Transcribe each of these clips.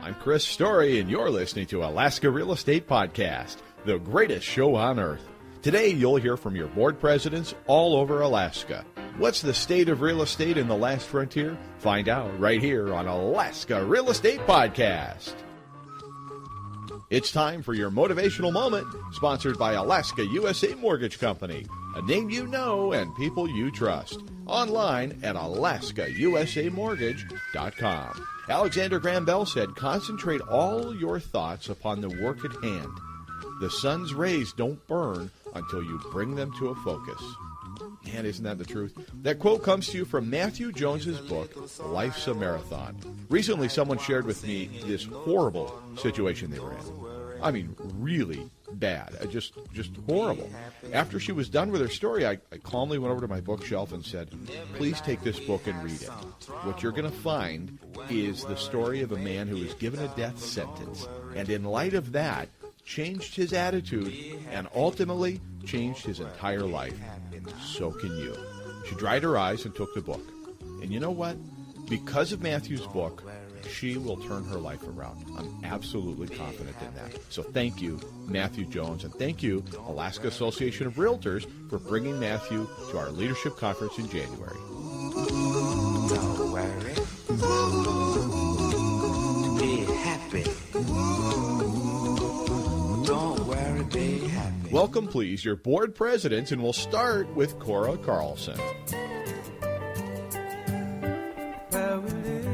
I'm Chris Story, and you're listening to Alaska Real Estate Podcast, the greatest show on earth. Today, you'll hear from your board presidents all over Alaska. What's the state of real estate in the last frontier? Find out right here on Alaska Real Estate Podcast. It's time for your motivational moment, sponsored by Alaska USA Mortgage Company, a name you know and people you trust. Online at alaskausamortgage.com. Alexander Graham Bell said, concentrate all your thoughts upon the work at hand. The sun's rays don't burn until you bring them to a focus. Man, isn't that the truth? That quote comes to you from Matthew Jones's book, Life's a Marathon. Recently, someone shared with me this horrible situation they were in. I mean, really bad. Just horrible. After she was done with her story, I calmly went over to my bookshelf and said, please take this book and read it. What you're going to find is the story of a man who was given a death sentence, and in light of that, changed his attitude and ultimately changed his entire life. So can you. She dried her eyes and took the book. And you know what? Because of Matthew's book, she will turn her life around. I'm absolutely confident in that. So thank you, Matthew Jones, and thank you, Alaska Association of Realtors, for bringing Matthew to our leadership conference in January. Don't worry. Be happy. Don't worry, be happy. Welcome, please, your board presidents, and we'll start with Cora Carlson.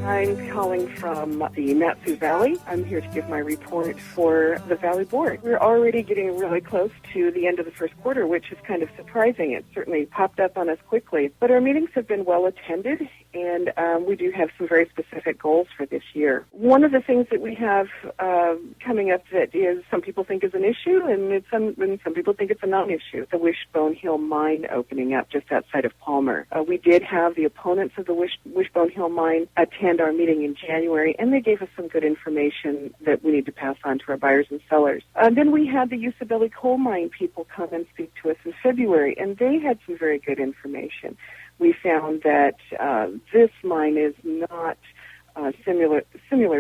I'm calling from the Mat-Su Valley. I'm here to give my report for the Valley Board. We're already getting really close to the end of the first quarter, which is kind of surprising. It certainly popped up on us quickly. But our meetings have been well attended, and we do have some very specific goals for this year. One of the things that we have coming up that is some people think is an issue, and some people think it's a non-issue, the Wishbone Hill Mine opening up just outside of Palmer. We did have the opponents of the Wishbone Hill Mine attend our meeting in January, and they gave us some good information that we need to pass on to our buyers and sellers. Then we had the Usabelli Coal Mine people come and speak to us in February, and they had some very good information. We found that this mine is not similar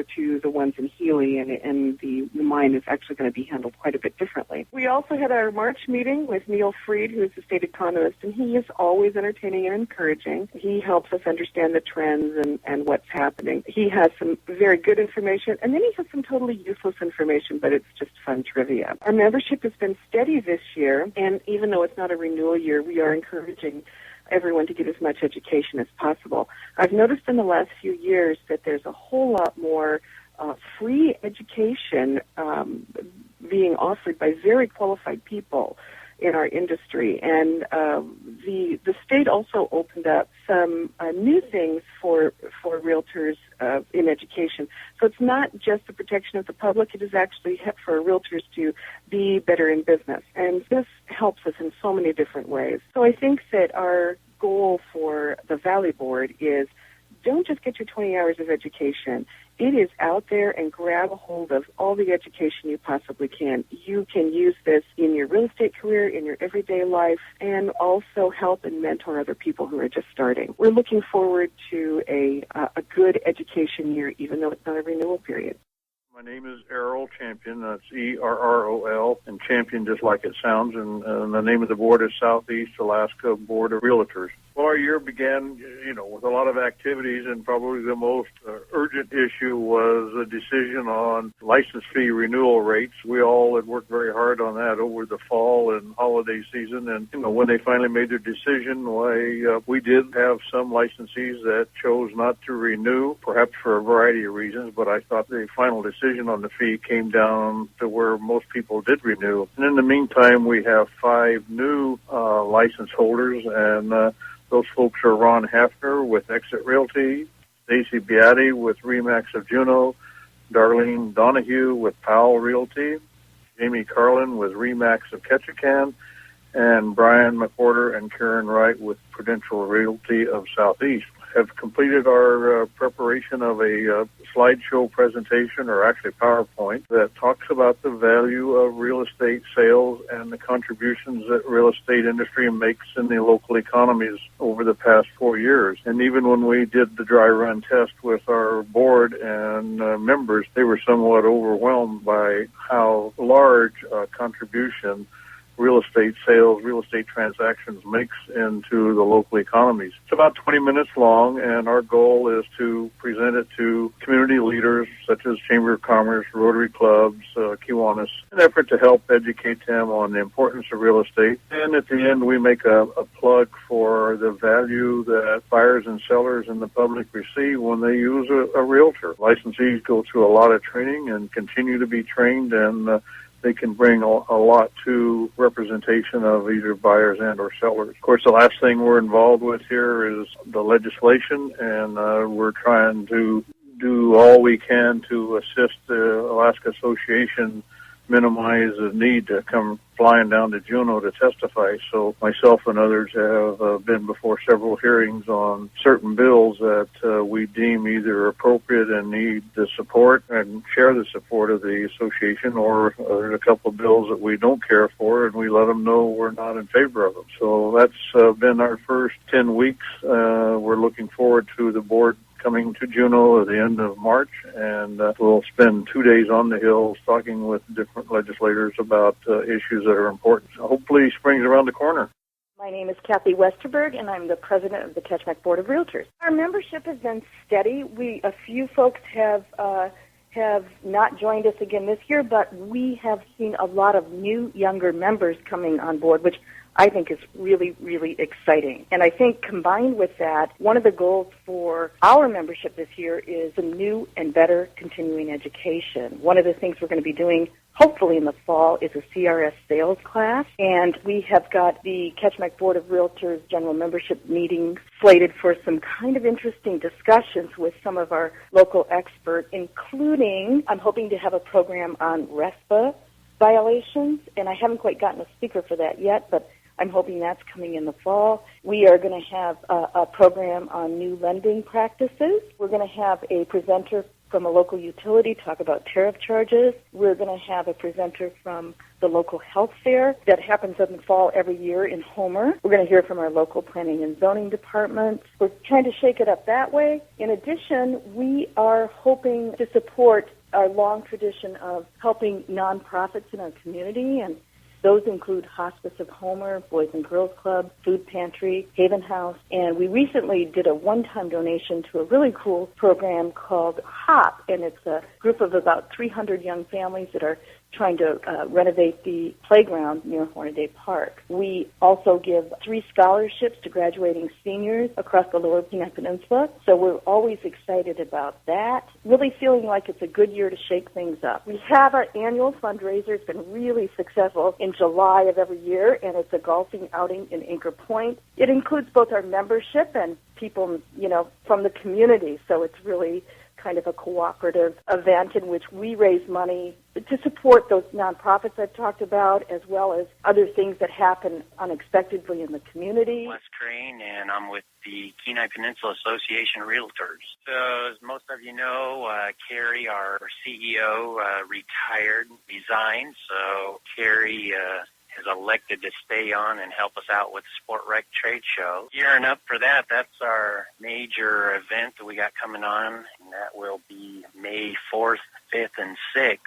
to the ones in Healy, and the mine is actually going to be handled quite a bit differently. We also had our March meeting with Neil Freed, who is a state economist, and he is always entertaining and encouraging. He helps us understand the trends and what's happening. He has some very good information, and then he has some totally useless information, but it's just fun trivia. Our membership has been steady this year, and even though it's not a renewal year, we are encouraging everyone to get as much education as possible. I've noticed in the last few years that there's a whole lot more free education being offered by very qualified people in our industry. And the state also opened up some new things for realtors in education. So it's not just the protection of the public, it is actually for realtors to be better in business. And this helps us in so many different ways. So I think that our goal for the Valley Board is don't just get your 20 hours of education. It is out there, and grab a hold of all the education you possibly can. You can use this in your real estate career, in your everyday life, and also help and mentor other people who are just starting. We're looking forward to a good education year, even though it's not a renewal period. My name is Errol Champion. That's E-R-R-O-L, and Champion just like it sounds. And the name of the board is Southeast Alaska Board of Realtors. Well, our year began, with a lot of activities, and probably the most urgent issue was a decision on license fee renewal rates. We all had worked very hard on that over the fall and holiday season, and when they finally made their decision, we did have some licensees that chose not to renew, perhaps for a variety of reasons, but I thought the final decision on the fee came down to where most people did renew. And in the meantime, we have 5 new license holders, and those folks are Ron Hafner with Exit Realty, Stacy Beatty with Remax of Juneau, Darlene Donahue with Powell Realty, Jamie Carlin with Remax of Ketchikan, and Brian McWhorter and Karen Wright with Prudential Realty of Southeast. have completed our preparation of a slideshow presentation, or actually PowerPoint, that talks about the value of real estate sales and the contributions that real estate industry makes in the local economies over the past 4 years. And even when we did the dry run test with our board and members, they were somewhat overwhelmed by how large a contribution real estate sales, real estate transactions makes into the local economies. It's about 20 minutes long, and our goal is to present it to community leaders such as Chamber of Commerce, Rotary Clubs, Kiwanis, in an effort to help educate them on the importance of real estate. And at the end, we make a plug for the value that buyers and sellers and the public receive when they use a realtor. Licensees go through a lot of training and continue to be trained, and they can bring a lot to representation of either buyers and or sellers. Of course, the last thing we're involved with here is the legislation, and we're trying to do all we can to assist the Alaska Association minimize the need to come flying down to Juneau to testify. So myself and others have been before several hearings on certain bills that we deem either appropriate and need the support and share the support of the association, or there's a couple of bills that we don't care for and we let them know we're not in favor of them. So that's been our first 10 weeks. We're looking forward to the board coming to Juneau at the end of March, and we'll spend 2 days on the Hills talking with different legislators about issues that are important. Hopefully spring's around the corner. My name is Kathy Westerberg, and I'm the president of the Ketchmak Board of Realtors. Our membership has been steady. A few folks have not joined us again this year, but we have seen a lot of new, younger members coming on board, which I think is really, really exciting. And I think combined with that, one of the goals for our membership this year is a new and better continuing education. One of the things we're going to be doing hopefully in the fall is a CRS sales class, and we have got the Ketchmak Board of Realtors general membership meeting slated for some kind of interesting discussions with some of our local experts, including I'm hoping to have a program on RESPA violations, and I haven't quite gotten a speaker for that yet, but I'm hoping that's coming in the fall. We are going to have a program on new lending practices. We're going to have a presenter from a local utility talk about tariff charges. We're going to have a presenter from the local health fair that happens in the fall every year in Homer. We're going to hear from our local planning and zoning department. We're trying to shake it up that way. In addition, we are hoping to support our long tradition of helping nonprofits in our community, and those include Hospice of Homer, Boys and Girls Club, Food Pantry, Haven House, and we recently did a one-time donation to a really cool program called HOP, and it's a group of about 300 young families that are trying to renovate the playground near Hornaday Park. We also give 3 scholarships to graduating seniors across the Lower Kenai Peninsula, so we're always excited about that. Really feeling like it's a good year to shake things up. We have our annual fundraiser. It's been really successful in July of every year, and it's a golfing outing in Anchor Point. It includes both our membership and people, from the community, so it's really kind of a cooperative event in which we raise money to support those nonprofits I've talked about, as well as other things that happen unexpectedly in the community. Les Crane, and I'm with the Kenai Peninsula Association of Realtors. So, as most of you know, Carrie, our CEO, resigned. So Carrie has elected to stay on and help us out with the Sport Rec Trade Show. Gearing up for that, that's our major event that we got coming on, and that will be May 4th, 5th, and 6th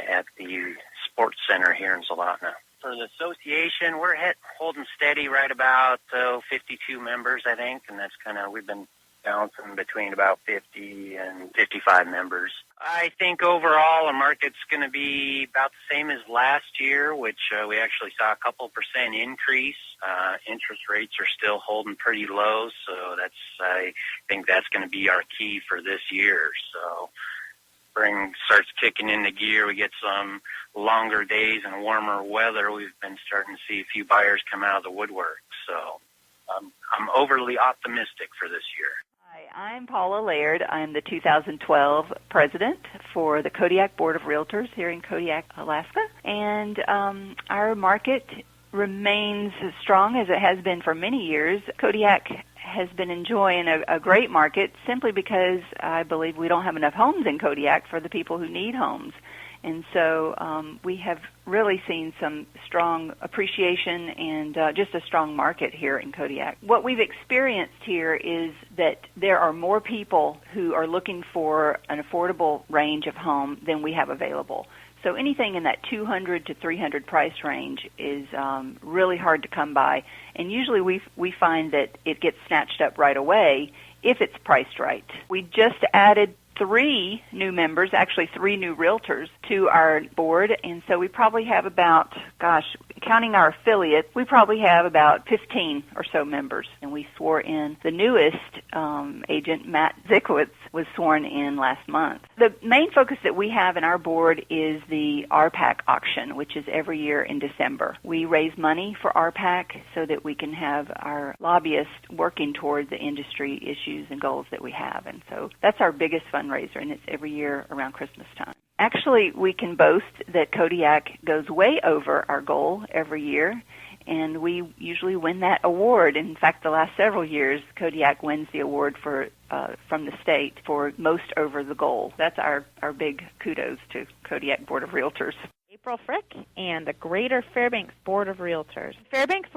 at the Sports Center here in Soldotna. For the association, we're holding steady right about 52 members, I think, and that's we've been bouncing between about 50 and 55 members. I think overall our market's going to be about the same as last year, which we actually saw a couple % increase. Interest rates are still holding pretty low, so I think that's going to be our key for this year. So spring starts kicking into gear. We get some longer days and warmer weather. We've been starting to see a few buyers come out of the woodwork. So I'm overly optimistic for this year. Hi, I'm Paula Laird. I'm the 2012 president for the Kodiak Board of Realtors here in Kodiak, Alaska. And our market remains as strong as it has been for many years. Kodiak has been enjoying a great market simply because I believe we don't have enough homes in Kodiak for the people who need homes. And so we have really seen some strong appreciation and just a strong market here in Kodiak. What we've experienced here is that there are more people who are looking for an affordable range of home than we have available. So anything in that 200 to 300 price range is really hard to come by. And usually we find that it gets snatched up right away if it's priced right. We just added 3 new members, actually 3 new realtors to our board, and so we probably have about, counting our affiliate, we probably have about 15 or so members. And we swore in the newest agent, Matt Zickowitz, was sworn in last month. The main focus that we have in our board is the RPAC auction, which is every year in December. We raise money for RPAC so that we can have our lobbyists working toward the industry issues and goals that we have. And so that's our biggest fundraiser, and it's every year around Christmas time. Actually, we can boast that Kodiak goes way over our goal every year, and we usually win that award. In fact, the last several years, Kodiak wins the award for from the state for most over the goal. That's our big kudos to Kodiak Board of Realtors. April Frick and the Greater Fairbanks Board of Realtors. Fairbanks,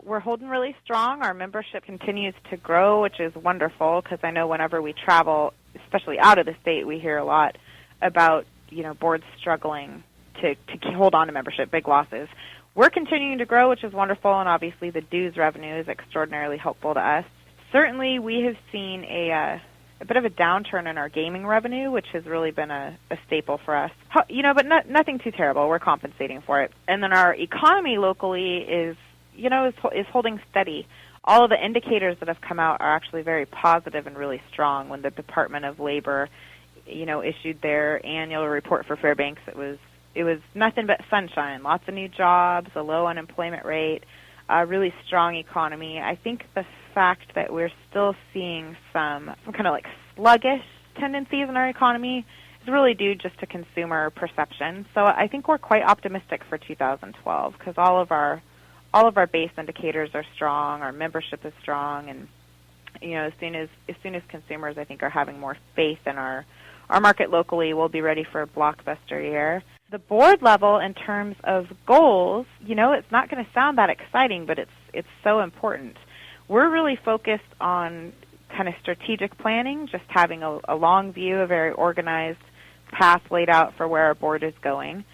we're holding really strong. Our membership continues to grow, which is wonderful, because I know whenever we travel, especially out of the state, we hear a lot about, boards struggling to hold on to membership, big losses. We're continuing to grow, which is wonderful, and obviously the dues revenue is extraordinarily helpful to us. Certainly, we have seen a bit of a downturn in our gaming revenue, which has really been a staple for us. But nothing too terrible. We're compensating for it. And then our economy locally is holding steady. All of the indicators that have come out are actually very positive and really strong. When the Department of Labor, issued their annual report for Fairbanks, it was nothing but sunshine. Lots of new jobs, a low unemployment rate, a really strong economy. I think the fact that we're still seeing some kind of sluggish tendencies in our economy is really due just to consumer perception. So I think we're quite optimistic for 2012 because all of our base indicators are strong, our membership is strong, and as soon as consumers I think are having more faith in our market locally, we'll be ready for a blockbuster year. The board level, in terms of goals, it's not going to sound that exciting, but it's so important. We're really focused on kind of strategic planning, just having a long view, a very organized path laid out for where our board is going.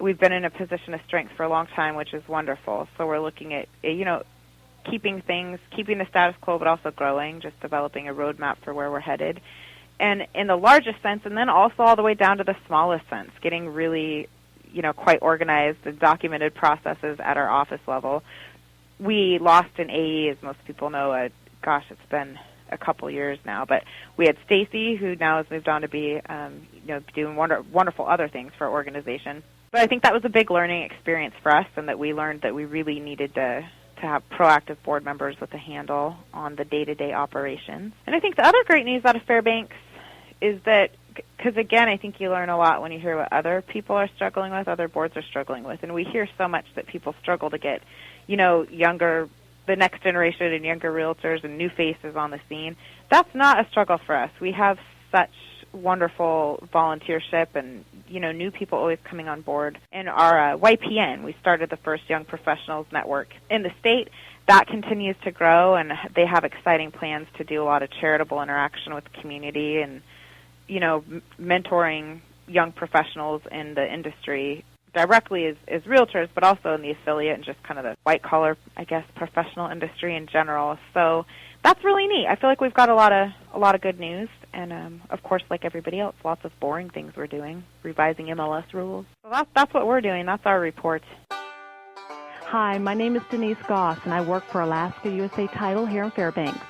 We've been in a position of strength for a long time, which is wonderful. So we're looking at, keeping the status quo, but also growing, just developing a roadmap for where we're headed. And in the largest sense, and then also all the way down to the smallest sense, getting really, quite organized and documented processes at our office level. We lost an AE, as most people know. It's been a couple years now, but we had Stacy, who now has moved on to be, doing wonderful other things for our organization. But I think that was a big learning experience for us, and that we learned that we really needed to have proactive board members with a handle on the day-to-day operations. And I think the other great news out of Fairbanks is that, because again, I think you learn a lot when you hear what other people are struggling with, other boards are struggling with, and we hear so much that people struggle to get, younger, the next generation and younger realtors and new faces on the scene. That's not a struggle for us. We have such wonderful volunteership and, new people always coming on board. In our YPN, we started the first Young Professionals Network in the state. That continues to grow, and they have exciting plans to do a lot of charitable interaction with the community and, mentoring young professionals in the industry directly as realtors, but also in the affiliate and just kind of the white-collar, professional industry in general. So that's really neat. I feel like we've got a lot of good news, and of course, like everybody else, lots of boring things we're doing, revising MLS rules. So that's what we're doing. That's our report. Hi, my name is Denise Goss, and I work for Alaska USA Title here in Fairbanks.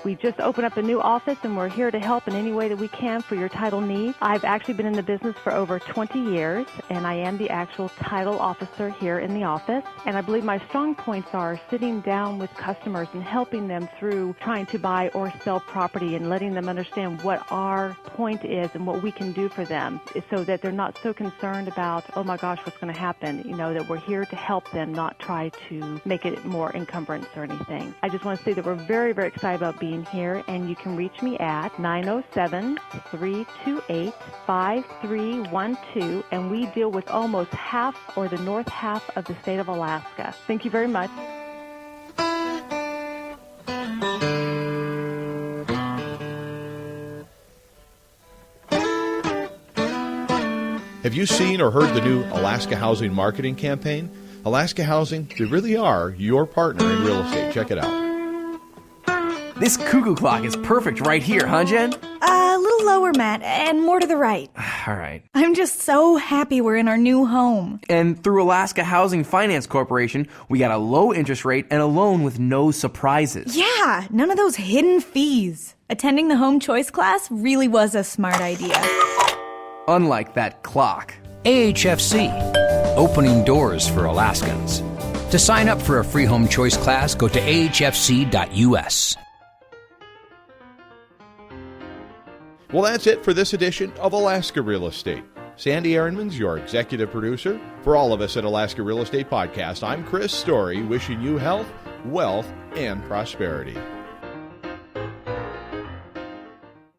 We just opened up a new office, and we're here to help in any way that we can for your title needs. I've actually been in the business for over 20 years, and I am the actual title officer here in the office. And I believe my strong points are sitting down with customers and helping them through trying to buy or sell property and letting them understand what our point is and what we can do for them so that they're not so concerned about, oh my gosh, what's going to happen, that we're here to help them, not try to make it more encumbrance or anything. I just want to say that we're very, very excited about being here, and you can reach me at 907-328-5312, and we deal with almost half or the north half of the state of Alaska. Thank you very much. Have you seen or heard the new Alaska Housing marketing campaign? Alaska Housing, they really are your partner in real estate. Check it out. This cuckoo clock is perfect right here, huh, Jen? A little lower, Matt, and more to the right. All right. I'm just so happy we're in our new home. And through Alaska Housing Finance Corporation, we got a low interest rate and a loan with no surprises. Yeah, none of those hidden fees. Attending the home choice class really was a smart idea. Unlike that clock. AHFC, opening doors for Alaskans. To sign up for a free home choice class, go to ahfc.us. Well, that's it for this edition of Alaska Real Estate. Sandy Ehrenman's your executive producer. For all of us at Alaska Real Estate Podcast, I'm Chris Story, wishing you health, wealth, and prosperity.